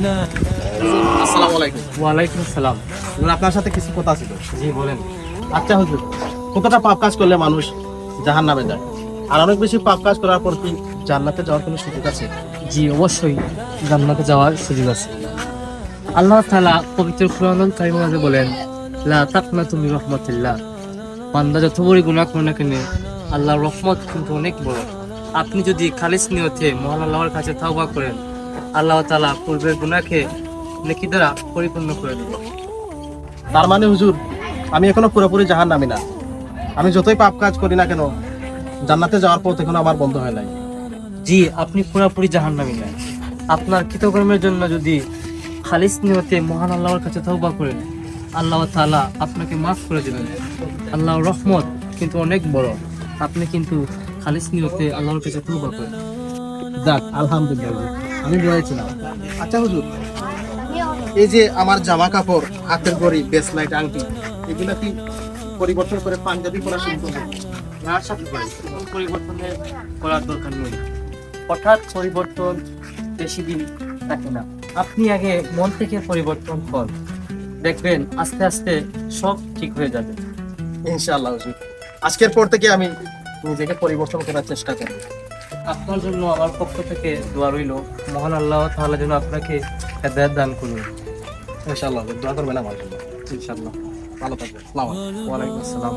আসসালামু আলাইকুম। ওয়ালাইকুম আসসালাম। হুজুর, আপনার সাথে কিছু কথা ছিল। জি বলেন। আচ্ছা হুজুর, কতটা পাপ কাজ করলে মানুষ জাহান্নামে যায়, আর অনেক বেশি পাপ কাজ করার পর কি জান্নাতে যাওয়ার কোনো সুযোগ আছে? জি অবশ্যই জান্নাতে যাওয়ার সুযোগ আছে। আল্লাহ তাআলা পবিত্র কুরআনুল কারীমের মধ্যে বলেন, লা তাকনাতু মির রাহমাতিল্লাহ। বান্দা যত বড় গুনাহ করে না কেন, আল্লাহর রহমত কিন্তু অনেক বড়। আপনি যদি খালিস নিয়তে মহান আল্লাহর কাছে তওবা করেন, আল্লাহ তাআলা পূর্বের গুনাহকে নেকি দ্বারা পরিপূর্ণ করে দেবেন। তার মানে হুজুর, আমি এখনো পুরোপুরি জাহান্নামী না। আমি যতই পাপ কাজ করি না কেন, জান্নাতে যাওয়ার পথ এখনো আমার বন্ধ হয় নাই। জি, আপনি পুরোপুরি জাহান্নামী নয়। আপনার কৃতকর্মের জন্য যদি খালিস নিয়তে মহান আল্লাহর কাছে তওবা করেন, আল্লাহ তাআলা আপনাকে মাফ করে দেবেন। আল্লাহর রহমত কিন্তু অনেক বড়। আপনি কিন্তু খালিস নিয়তে আল্লাহর কাছে তওবা করেন। যাক, আলহামদুলিল্লাহ হুজুর, আমি বলেছিলাম। আচ্ছা হুজুর, এই যে আমার জামা কাপড়, হাতের ঘড়ি, ব্রেসলেট, আংটি, এগুলা কি পরিবর্তন করে পাঞ্জাবি পরা শুরু করবো? না সাথে পরিবর্তনের করার দরকার নেই। হঠাৎ পরিবর্তন বেশি দিন থাকে না। আপনি আগে মন থেকে পরিবর্তন কর, দেখবেন আস্তে আস্তে সব ঠিক হয়ে যাবে। ইনশাআল্লাহ হুজুর, আজকের পর থেকে আমি নিজেকে পরিবর্তন করার চেষ্টা করব। আপনার জন্য আমার পক্ষ থেকে দোয়া রইল, মহান আল্লাহ তাআলা যেন আপনাকে হেদায়েত দান করুন। ইনশাআল্লাহ হুজুর, দোয়া করবেন আমার জন্য। ইনশাআল্লাহ। ভালো থাকবেন। আসসালামু আলাইকুম। ওয়ালাইকুম আসসালাম।